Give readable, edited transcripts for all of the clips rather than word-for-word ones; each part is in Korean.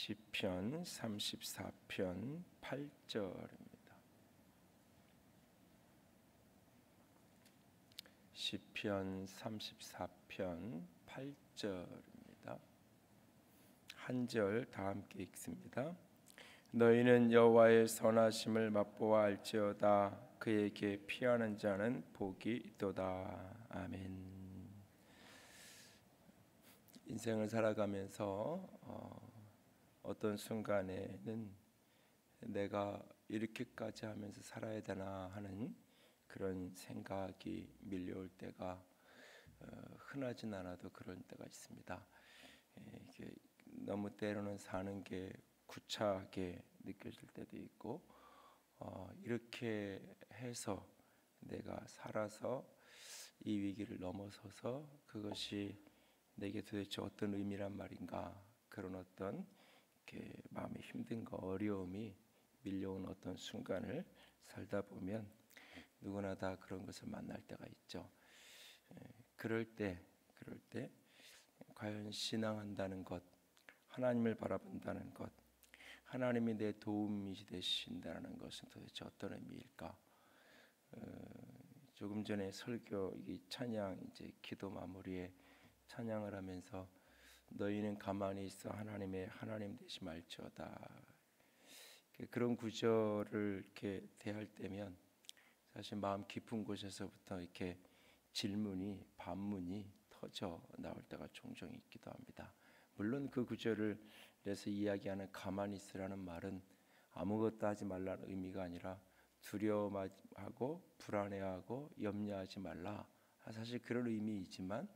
시편 34편 8절입니다. 시편 34편 8절입니다. 한 절 다 함께 읽습니다. 너희는 여호와의 선하심을 맛보아 알지어다. 그에게 피하는 자는 복이 있도다. 아멘. 인생을 살아가면서 어떤 순간에는 내가 이렇게까지 하면서 살아야 되나 하는 그런 생각이 밀려올 때가 흔하진 않아도 그런 때가 있습니다. 이게 너무 때로는 사는 게 구차하게 느껴질 때도 있고 이렇게 해서 내가 살아서 이 위기를 넘어서서 그것이 내게 도대체 어떤 의미란 말인가, 그런 어떤 마음이 힘든 거, 어려움이 밀려온 어떤 순간을 살다 보면 누구나 다 그런 것을 만날 때가 있죠. 그럴 때 과연 신앙한다는 것, 하나님을 바라본다는 것, 하나님이 내 도움이 되신다는 것은 도대체 어떤 의미일까? 조금 전에 설교 이 찬양 이제 기도 마무리에 찬양을 하면서 너희는 가만히 있어 하나님의 하나님 되심 알지어다. 그런 구절을 이렇게 대할 때면 사실 마음 깊은 곳에서부터 이렇게 질문이, 반문이 터져 나올 때가 종종 있기도 합니다. 물론 그 구절을 그래서 이야기하는 가만히 있으라는 말은 아무것도 하지 말라는 의미가 아니라 두려워하고 불안해하고 염려하지 말라, 사실 그런 의미이지만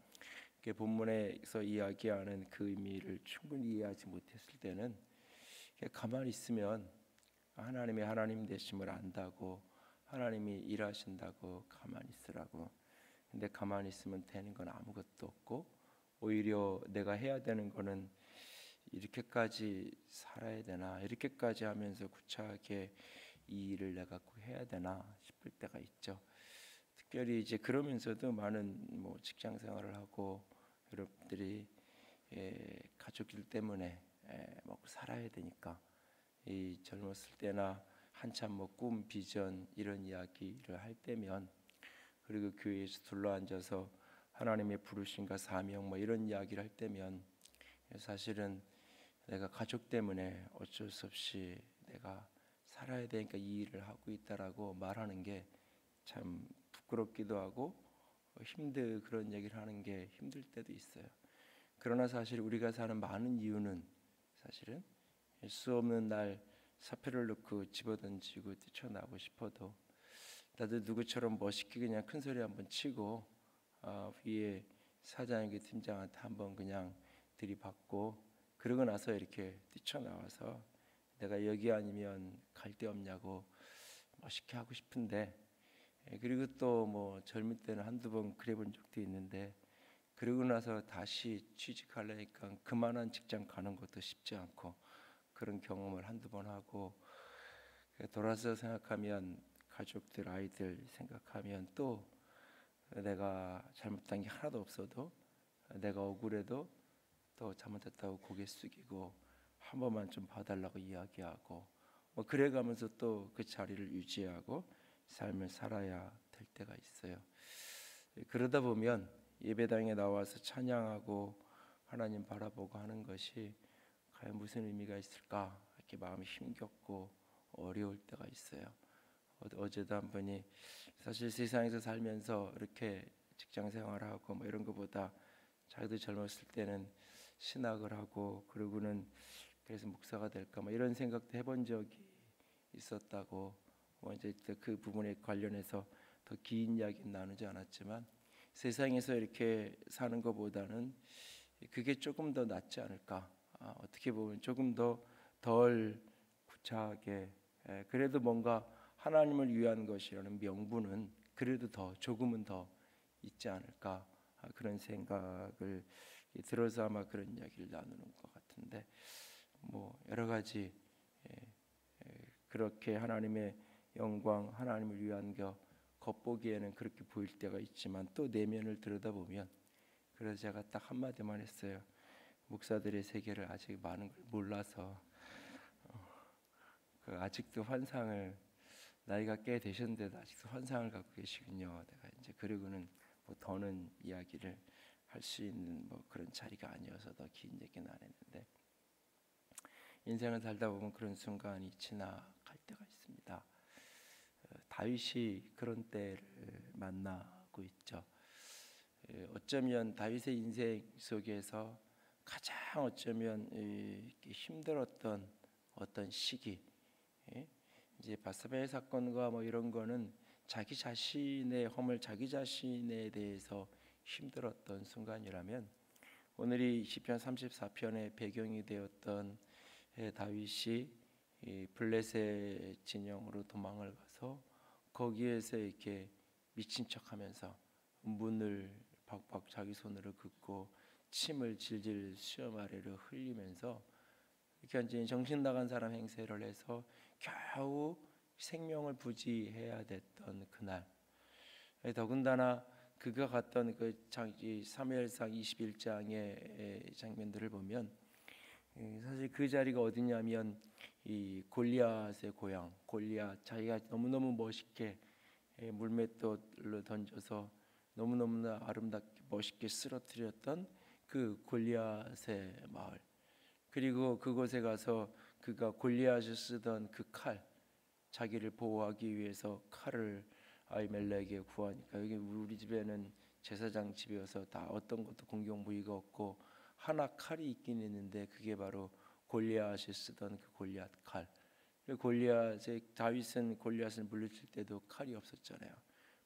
본문에서 이야기하는 그 의미를 충분히 이해하지 못했을 때는 가만히 있으면 하나님의 하나님 되심을 안다고, 하나님이 일하신다고 가만히 있으라고. 근데 가만히 있으면 되는 건 아무것도 없고 오히려 내가 해야 되는 거는 이렇게까지 살아야 되나, 이렇게까지 하면서 구차하게 이 일을 내가 꼭 해야 되나 싶을 때가 있죠. 특별히 이제 그러면서도 많은 직장 생활을 하고 여러분들이 가족들 때문에 먹고 살아야 되니까 이 젊었을 때나 한참 꿈, 비전 이런 이야기를 할 때면, 그리고 교회에서 둘러앉아서 하나님의 부르심과 사명 이런 이야기를 할 때면 사실은 내가 가족 때문에 어쩔 수 없이 내가 살아야 되니까 이 일을 하고 있다라고 말하는 게 참 부끄럽기도 하고 그런 얘기를 하는 게 힘들 때도 있어요. 그러나 사실 우리가 사는 많은 이유는 사실은 수 없는 날 사표를 넣고 집어던지고 뛰쳐나오고 싶어도 나도 누구처럼 멋있게 그냥 큰 소리 한번 치고 위에 사장에게 팀장한테 한번 그냥 들이받고 그러고 나서 이렇게 뛰쳐나와서 내가 여기 아니면 갈 데 없냐고 멋있게 하고 싶은데, 그리고 또 젊을 때는 한두 번 그래본 적도 있는데 그러고 나서 다시 취직하려니까 그만한 직장 가는 것도 쉽지 않고 그런 경험을 한두 번 하고 돌아서 생각하면 가족들, 아이들 생각하면 또 내가 잘못한 게 하나도 없어도 내가 억울해도 또 잘못했다고 고개 숙이고 한 번만 좀 봐달라고 이야기하고 그래가면서 또 그 자리를 유지하고 삶을 살아야 될 때가 있어요. 그러다 보면 예배당에 나와서 찬양하고 하나님 바라보고 하는 것이 과연 무슨 의미가 있을까, 이렇게 마음이 힘겹고 어려울 때가 있어요. 어제도 한 분이 사실 세상에서 살면서 이렇게 직장 생활하고 이런 것보다 자기도 젊었을 때는 신학을 하고 그러고는 그래서 목사가 될까 이런 생각도 해본 적이 있었다고. 이제 그 부분에 관련해서 더 긴 이야기는 나누지 않았지만 세상에서 이렇게 사는 것보다는 그게 조금 더 낫지 않을까, 어떻게 보면 조금 더 덜 구차하게, 그래도 뭔가 하나님을 위한 것이라는 명분은 그래도 조금은 더 있지 않을까, 그런 생각을 들어서 아마 그런 이야기를 나누는 것 같은데, 여러 가지 그렇게 하나님의 영광, 하나님을 위한 것 겉보기에는 그렇게 보일 때가 있지만 또 내면을 들여다보면, 그래서 제가 딱 한마디만 했어요. 목사들의 세계를 아직 많은 걸 몰라서 아직도 환상을 나이가 꽤 되셨는데도 아직도 환상을 갖고 계시군요. 내가 이제 그리고는 뭐 더는 이야기를 할 수 있는 뭐 그런 자리가 아니어서 더 긴 얘기는 안 했는데 인생을 살다 보면 그런 순간이 지나갈 때가 있습니다. 다윗이 그런 때를 만나고 있죠. 어쩌면 다윗의 인생 속에서 가장 어쩌면 힘들었던 어떤 시기, 이제 바세바의 사건과 뭐 이런 거는 자기 자신의 허물, 자기 자신에 대해서 힘들었던 순간이라면 오늘이 시편 34편의 배경이 되었던 다윗이 블레셋 진영으로 도망을 가서 거기에서 이렇게 미친 척하면서 문을 박박 자기 손으로 긋고 침을 질질 수염 아래로 흘리면서 이렇게 완전히 정신 나간 사람 행세를 해서 겨우 생명을 부지해야 됐던 그날, 더군다나 그가 갔던 그 사무엘상 21장의 장면들을 보면 사실 그 자리가 어디냐면 이 골리앗의 고향, 골리앗, 자기가 너무너무 멋있게 물맷돌로 던져서 너무너무나 아름답게 멋있게 쓰러뜨렸던 그 골리앗의 마을, 그리고 그곳에 가서 그가 골리앗이 쓰던 그 칼, 자기를 보호하기 위해서 칼을 아히멜렉에게 구하니까, 여기 우리 집에는 제사장 집이어서 다 어떤 것도 공격 무기가 없고 하나 칼이 있긴 있는데 그게 바로 골리앗이 쓰던 그 골리앗 칼. 다윗은 골리앗을 물리칠 때도 칼이 없었잖아요.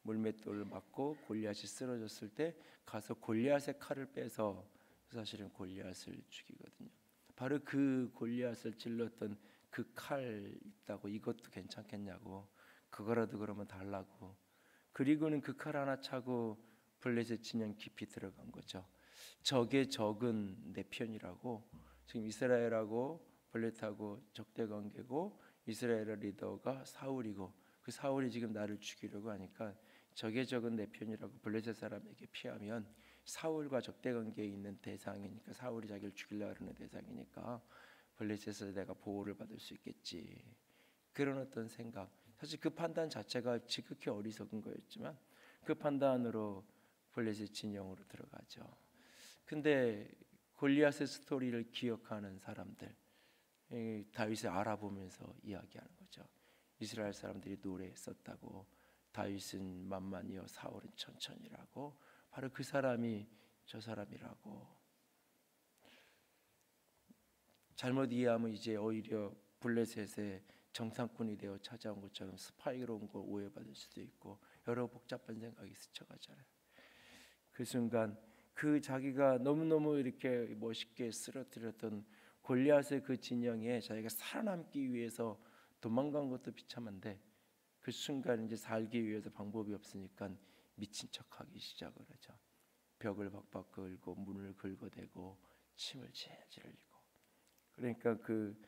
물맷돌을 맞고 골리앗이 쓰러졌을 때 가서 골리앗의 칼을 빼서 사실은 골리앗을 죽이거든요. 바로 그 골리앗을 찔렀던 그 칼 있다고, 이것도 괜찮겠냐고, 그거라도 그러면 달라고. 그리고는 그 칼 하나 차고 블레셋 진영 깊이 들어간 거죠. 적의 적은 내 편이라고. 지금 이스라엘하고 블레셋하고 적대 관계고 이스라엘의 리더가 사울이고, 그 사울이 지금 나를 죽이려고 하니까 적의 적은 내 편이라고 블레셋 사람에게 피하면 사울과 적대 관계에 있는 대상이니까, 사울이 자기를 죽이려고 하는 대상이니까 블레셋에서 내가 보호를 받을 수 있겠지, 그런 어떤 생각. 사실 그 판단 자체가 지극히 어리석은 거였지만 그 판단으로 블레셋 진영으로 들어가죠. 근데 골리앗의 스토리를 기억하는 사람들, 다윗을 알아보면서 이야기하는 거죠. 이스라엘 사람들이 노래했었다고, 다윗은 만만이요 사울은 천천히라고, 바로 그 사람이 저 사람이라고. 잘못 이해하면 이제 오히려 블레셋의 정상군이 되어 찾아온 것처럼 스파이로 온 걸 오해받을 수도 있고 여러 복잡한 생각이 스쳐가잖아요. 그 순간 그 자기가 너무너무 이렇게 멋있게 쓰러뜨렸던 골리앗의 그 진영에 자기가 살아남기 위해서 도망간 것도 비참한데, 그 순간 이제 살기 위해서 방법이 없으니까 미친 척하기 시작을 하죠. 벽을 박박 긁고 문을 긁어대고 침을 질질 흘리고. 그러니까 그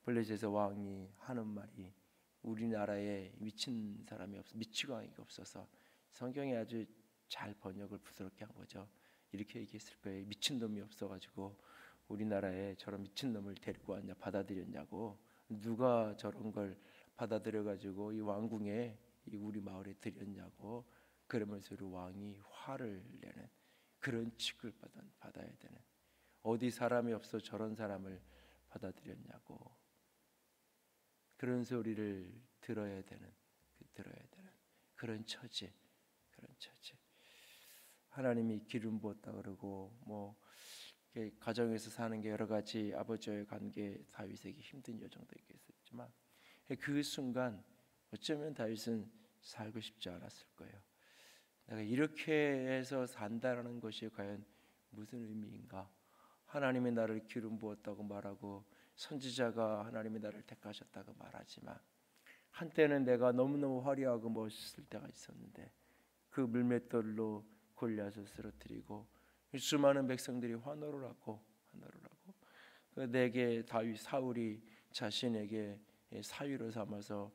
블레셋의 왕이 하는 말이, 우리나라에 미친 사람이 미치광이가 없어서, 성경에 아주 잘 번역을 부드럽게 한 거죠. 이렇게 얘기했을 거예요. 미친 놈이 없어가지고 우리나라에 저런 미친 놈을 데리고 왔냐, 받아들였냐고. 누가 저런 걸 받아들여가지고 이 왕궁에 이 우리 마을에 들였냐고. 그러면서 우리 왕이 화를 내는 그런 취급을 받아야 되는, 어디 사람이 없어 저런 사람을 받아들였냐고, 그런 소리를 들어야 되는 그런 처지. 하나님이 기름 부었다 그러고 뭐 가정에서 사는 게 여러 가지 아버지와의 관계, 다윗에게 힘든 여정도 있겠지만 그 순간 어쩌면 다윗은 살고 싶지 않았을 거예요. 내가 이렇게 해서 산다라는 것이 과연 무슨 의미인가? 하나님이 나를 기름 부었다고 말하고 선지자가 하나님이 나를 택하셨다고 말하지만, 한때는 내가 너무너무 화려하고 멋있을 때가 있었는데 그 물맷돌로 골리앗을 쓰러뜨리고 수많은 백성들이 환호를 하고 내게 사울이 자신에게 사위로 삼아서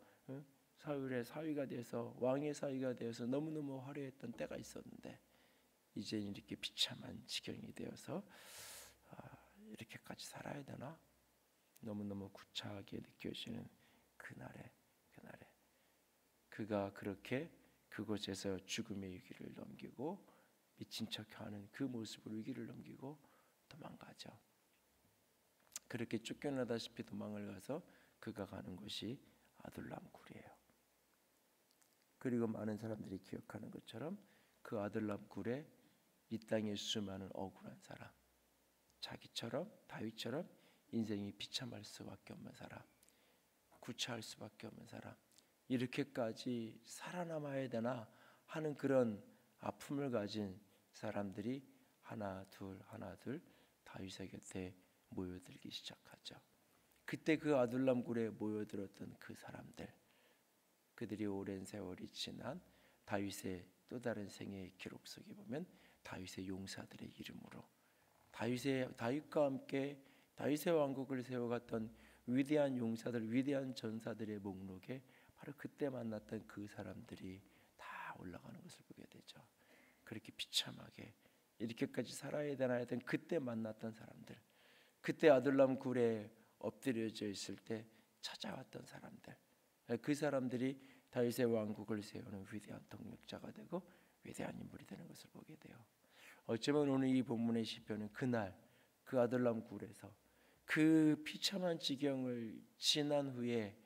사울의 사위가 돼서 왕의 사위가 되어서 너무너무 화려했던 때가 있었는데, 이제 이렇게 비참한 지경이 되어서 이렇게까지 살아야 되나? 너무너무 구차하게 느껴지는 그날에 그가 그렇게 그곳에서 죽음의 위기를 넘기고 미친 척하는 그 모습으로 위기를 넘기고 도망가죠. 그렇게 쫓겨나다시피 도망을 가서 그가 가는 곳이 아둘람 굴이에요. 그리고 많은 사람들이 기억하는 것처럼 그 아둘람 굴에 이 땅에 수많은 억울한 사람, 자기처럼 다윗처럼 인생이 비참할 수밖에 없는 사람, 구차할 수밖에 없는 사람, 이렇게까지 살아남아야 되나 하는 그런 아픔을 가진 사람들이 하나 둘 다윗의 곁에 모여들기 시작하죠. 그때 그 아둘람 굴에 모여들었던 그 사람들, 그들이 오랜 세월이 지난 다윗의 또 다른 생애의 기록 속에 보면 다윗의 용사들의 이름으로 다윗과 함께 다윗의 왕국을 세워갔던 위대한 용사들, 위대한 전사들의 목록에 바로 그때 만났던 그 사람들이 다 올라가는 것을 보게 되죠. 그렇게 비참하게 이렇게까지 살아야 되나 했던 그때 만났던 사람들, 그때 아둘람 굴에 엎드려져 있을 때 찾아왔던 사람들, 그 사람들이 다윗의 왕국을 세우는 위대한 동력자가 되고 위대한 인물이 되는 것을 보게 돼요. 어쩌면 오늘 이 본문의 시편은 그날 그 아둘람 굴에서 그 비참한 지경을 지난 후에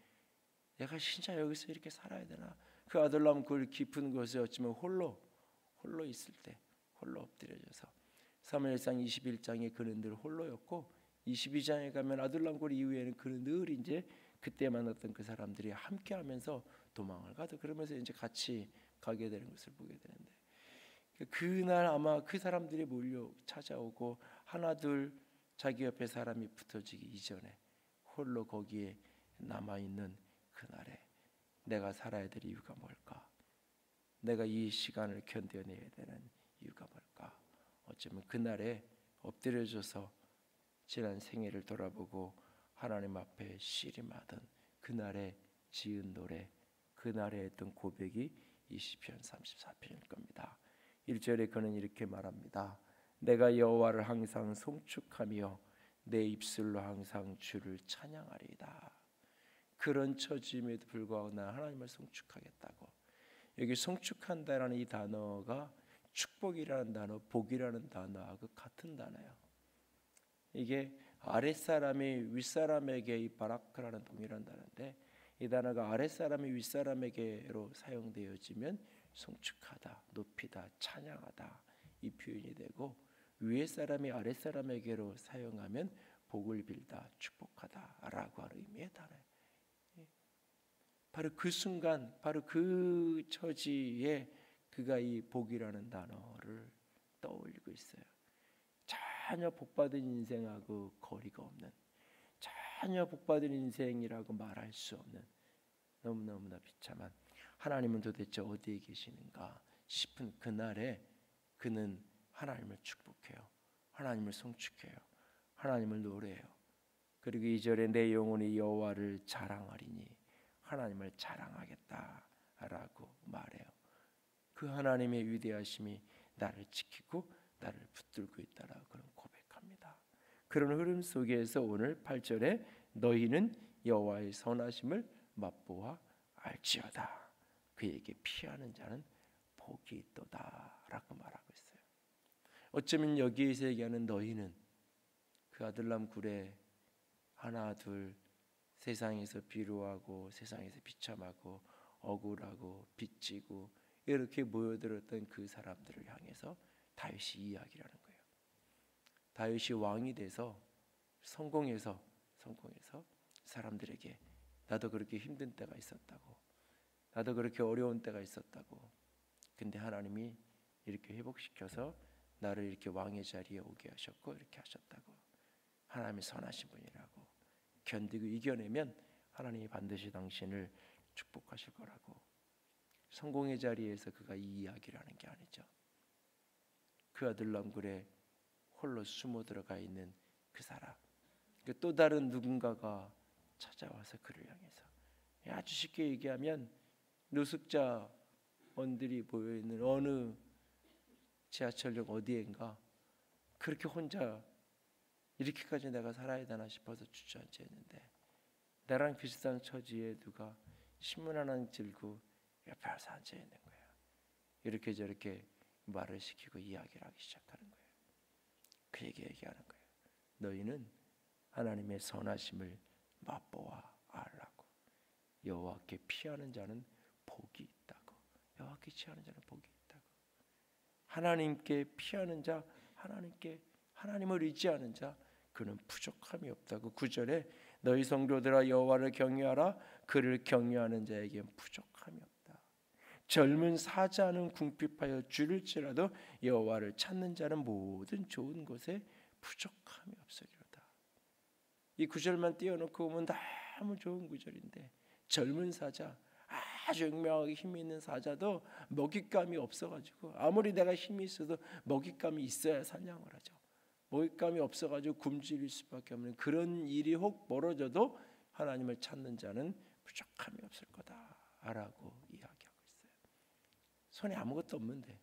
내가 진짜 여기서 이렇게 살아야 되나, 그 아둘람 굴 깊은 곳에 어쩌면 홀로 있을 때, 홀로 엎드려져서 사무엘상 21장에 그는 늘 홀로였고 22장에 가면 아둘람 굴 이후에는 그는 늘 이제 그때 만났던 그 사람들이 함께하면서 도망을 가도 그러면서 이제 같이 가게 되는 것을 보게 되는데, 그날 아마 그 사람들이 몰려 찾아오고 하나 둘 자기 옆에 사람이 붙어지기 이전에 홀로 거기에 남아있는 그날에 내가 살아야 될 이유가 뭘까? 내가 이 시간을 견뎌내야 되는 이유가 뭘까? 어쩌면 그날에 엎드려져서 지난 생애를 돌아보고 하나님 앞에 씨름하던 그날에 지은 노래, 그날에 했던 고백이 이 시편 34편일 겁니다. 1절에 그는 이렇게 말합니다. 내가 여호와를 항상 송축하며 내 입술로 항상 주를 찬양하리이다. 그런 처짐에도 불구하고 나 하나님을 송축하겠다고. 여기 송축한다라는 이 단어가 축복이라는 단어, 복이라는 단어하고 같은 단어예요. 이게 아랫사람이 윗사람에게 이 바라크라는 동일한 단어인데, 이 단어가 아랫사람이 윗사람에게로 사용되어지면 송축하다, 높이다, 찬양하다 이 표현이 되고, 위에 사람이 아랫사람에게로 사용하면 복을 빌다, 축복하다라고 하는 의미의 단어예요. 바로 그 순간, 바로 그 처지에 그가 이 복이라는 단어를 떠올리고 있어요. 전혀 복받은 인생하고 거리가 없는, 전혀 복받은 인생이라고 말할 수 없는, 너무너무나 비참한, 하나님은 도대체 어디에 계시는가 싶은 그날에 그는 하나님을 축복해요. 하나님을 송축해요. 하나님을 노래해요. 그리고 2절에 내 영혼이 여호와를 자랑하리니 하나님을 자랑하겠다라고 말해요. 그 하나님의 위대하심이 나를 지키고 나를 붙들고 있다라고 그런 고백합니다. 그런 흐름 속에서 오늘 8절에 너희는 여호와의 선하심을 맛보아 알지어다. 그에게 피하는 자는 복이 있도다라고 말하고 있어요. 어쩌면 여기에서 얘기하는 너희는 그 아둘람 굴에 하나 둘 세상에서 비루하고 세상에서 비참하고 억울하고 빚지고 이렇게 모여들었던 그 사람들을 향해서 다윗이 이야기를 하는 거예요. 다윗이 왕이 돼서 성공해서 사람들에게 나도 그렇게 힘든 때가 있었다고, 나도 그렇게 어려운 때가 있었다고, 근데 하나님이 이렇게 회복시켜서 나를 이렇게 왕의 자리에 오게 하셨고 이렇게 하셨다고, 하나님이 선하신 분이라고 견디고 이겨내면 하나님이 반드시 당신을 축복하실 거라고, 성공의 자리에서 그가 이 이야기를 하는 게 아니죠. 그 아둘람 굴에 홀로 숨어 들어가 있는 그 사람, 또 다른 누군가가 찾아와서 그를 향해서, 아주 쉽게 얘기하면 노숙자원들이 모여있는 어느 지하철역 어디엔가 그렇게 혼자 이렇게까지 내가 살아야 되나 싶어서 주저앉아 있는데 나랑 비슷한 처지에 누가 신문 하나 들고 옆에 와서 앉아 있는 거예요. 이렇게 저렇게 말을 시키고 이야기를 하기 시작하는 거예요. 그에게 얘기하는 거예요. 너희는 하나님의 선하심을 맛보아 알라고. 여호와께 피하는 자는 복이 있다고. 여호와께 피하는 자는 복이 있다고. 하나님께 피하는 자, 하나님을 의지하는 자, 그는 부족함이 없다고. 9절에 너희 성도들아 여호와를 경외하라. 그를 경외하는 자에겐 부족함이 없다. 젊은 사자는 궁핍하여 줄일지라도 여호와를 찾는 자는 모든 좋은 것에 부족함이 없으리로다. 이 구절만 띄워놓고 보면 너무 좋은 구절인데 젊은 사자, 아주 용맹하게 힘이 있는 사자도 먹잇감이 없어가지고 아무리 내가 힘이 있어도 먹잇감이 있어야 사냥을 하죠. 먹잇감이 없어가지고 굶주릴 수밖에 없는 그런 일이 혹 벌어져도 하나님을 찾는 자는 부족함이 없을 거다라고 이야기하고 있어요. 손에 아무것도 없는데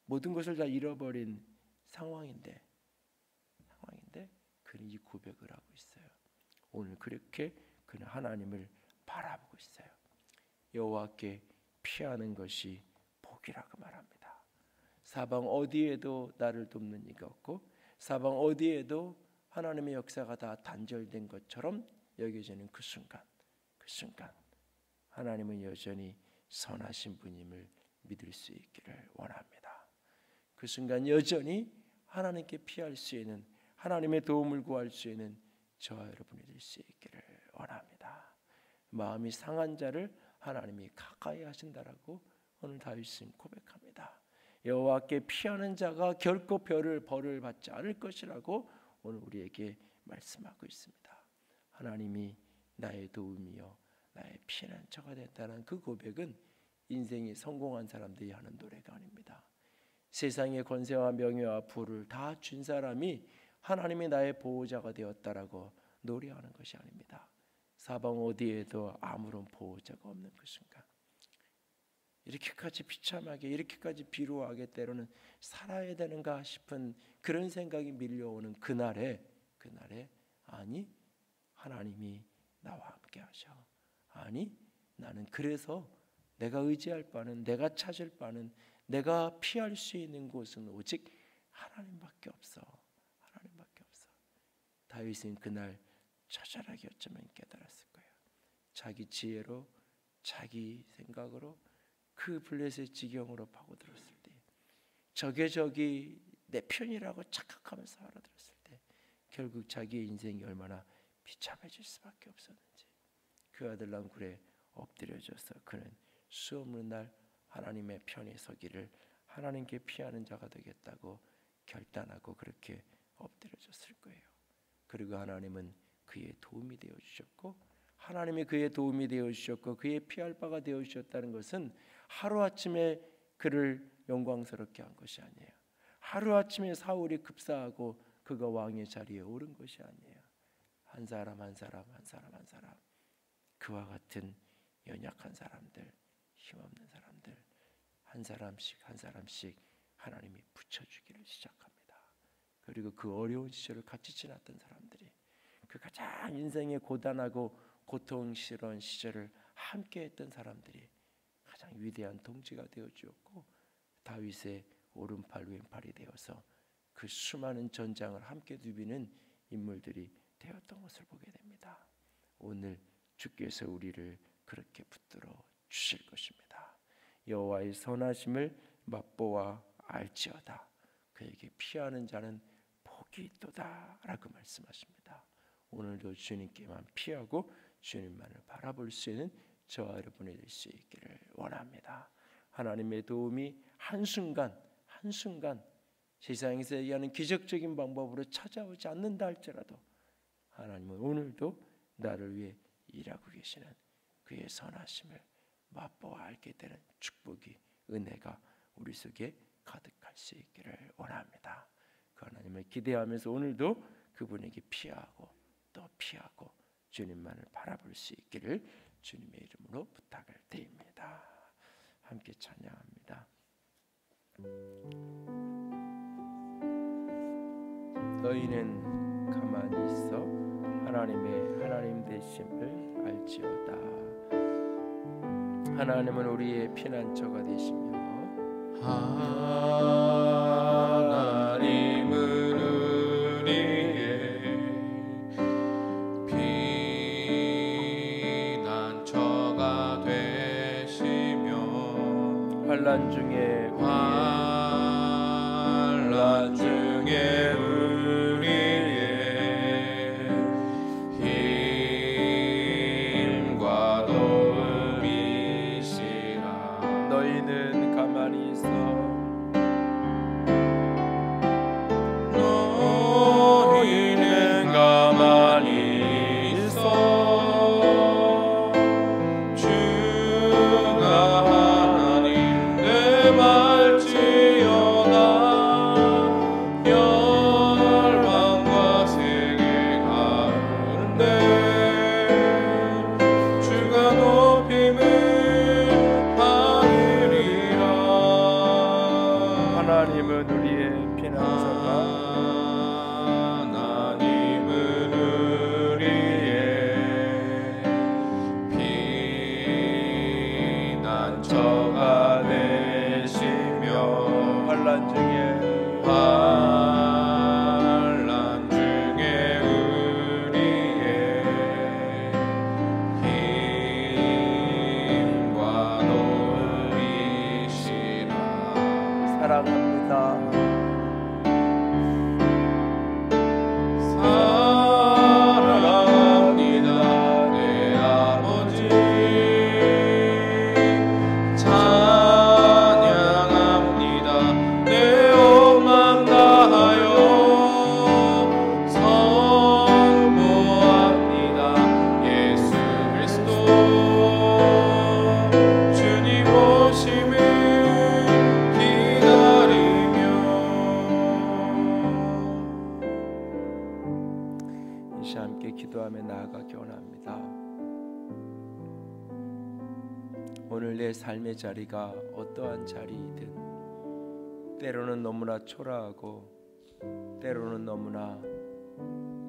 모든 것을 다 잃어버린 상황인데 그는 이 고백을 하고 있어요. 오늘 그렇게 그는 하나님을 바라보고 있어요. 여호와께 피하는 것이 복이라고 말합니다. 사방 어디에도 나를 돕는 이가 없고 사방 어디에도 하나님의 역사가 다 단절된 것처럼 여겨지는 그 순간 하나님은 여전히 선하신 분임을 믿을 수 있기를 원합니다. 그 순간 여전히 하나님께 피할 수 있는, 하나님의 도움을 구할 수 있는 저와 여러분이 될 수 있기를 원합니다. 마음이 상한 자를 하나님이 가까이 하신다라고 오늘 다윗은 고백합니다. 여호와께 피하는 자가 결코 벌을 받지 않을 것이라고 오늘 우리에게 말씀하고 있습니다. 하나님이 나의 도움이요 나의 피난처가 됐다는 그 고백은 인생이 성공한 사람들이 하는 노래가 아닙니다. 세상의 권세와 명예와 부를 다 준 사람이 하나님이 나의 보호자가 되었다라고 노래하는 것이 아닙니다. 사방 어디에도 아무런 보호자가 없는 그 순간 이렇게까지 비참하게 이렇게까지 비루하게 때로는 살아야 되는가 싶은 그런 생각이 밀려오는 그날에 아니 하나님이 나와 함께 하셔. 아니 나는 그래서 내가 의지할 바는 내가 찾을 바는 내가 피할 수 있는 곳은 오직 하나님밖에 없어. 하나님밖에 없어. 다윗은 그날 처절하게 어쩌면 깨달았을 거예요. 자기 지혜로 자기 생각으로 그 블레셋 지경으로 파고들었을 때 저기 내 편이라고 착각하면서 알아들었을 때 결국 자기의 인생이 얼마나 비참해질 수밖에 없었는지 그 아들랑 굴에 엎드려져서 그는 수없는 날 하나님의 편에 서기를 하나님께 피하는 자가 되겠다고 결단하고 그렇게 엎드려졌을 거예요. 그리고 하나님은 그의 도움이 되어 주셨고 하나님이 그의 도움이 되어 주셨고 그의 피할 바가 되어 주셨다는 것은 하루아침에 그를 영광스럽게 한 것이 아니에요. 하루아침에 사울이 급사하고 그가 왕의 자리에 오른 것이 아니에요. 한 사람 그와 같은 연약한 사람들, 힘없는 사람들 한 사람씩 하나님이 붙여주기를 시작합니다. 그리고 그 어려운 시절을 같이 지났던 사람들이 그 가장 인생의 고단하고 고통스러운 시절을 함께했던 사람들이 가장 위대한 동지가 되어 주었고 다윗의 오른팔 왼팔이 되어서 그 수많은 전장을 함께 누비는 인물들이 되었던 것을 보게 됩니다. 오늘 주께서 우리를 그렇게 붙들어 주실 것입니다. 여호와의 선하심을 맛보아 알지어다. 그에게 피하는 자는 복이 있도다 라고 말씀하십니다. 오늘도 주님께만 피하고 주님만을 바라볼 수 있는 저와 여러분이 될 수 있기를 원합니다. 하나님의 도움이 한순간 세상에서 얘기하는 기적적인 방법으로 찾아오지 않는다 할지라도 하나님은 오늘도 나를 위해 일하고 계시는 그의 선하심을 맛보아 알게 되는 축복이 은혜가 우리 속에 가득할 수 있기를 원합니다. 그 하나님을 기대하면서 오늘도 그분에게 피하고 또 피하고 주님만을 바라볼 수 있기를 주님의 이름으로 부탁을 드립니다. 함께 찬양합니다. 너희는 가만히 있어 하나님의 하나님 되심을 알지어다. 하나님은 우리의 피난처가 되시며 하나님은 우리의 피난처가 되시며 환난 중에 우리의 힘과 도움이시라. 너희는 가만히 있어 하나님은 우리의 피난처가 되시며 환난 중에 우리의 힘과 도움이시라. 사랑합니다. 사랑합니다 내 아버지. 찬양합니다 내 온맘 다하여. 선포합니다 예수 그리스도 주님 오심을 기다리며. 이 시간 함께 기도하며 나아가기 원합니다. 오늘 내 삶의 자리가 어떠한 자리이든 때로는 너무나 초라하고 때로는 너무나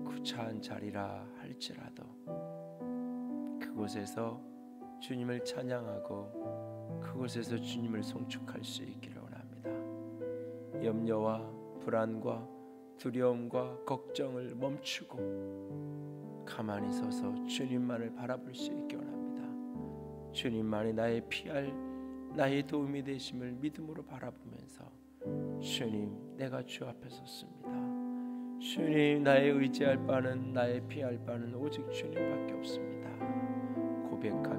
구차한 자리라 할지라도 그곳에서 주님을 찬양하고 그곳에서 주님을 송축할 수 있기를 원합니다. 염려와 불안과 두려움과 걱정을 멈추고 가만히 서서 주님만을 바라볼 수 있기 원합니다. 주님만이 나의 피할 나의 도움이 되심을 믿음으로 바라보면서 주님 내가 주 앞에 섰습니다. 주님 나의 의지할 바는 나의 피할 바는 오직 주님밖에 없습니다. 고백하며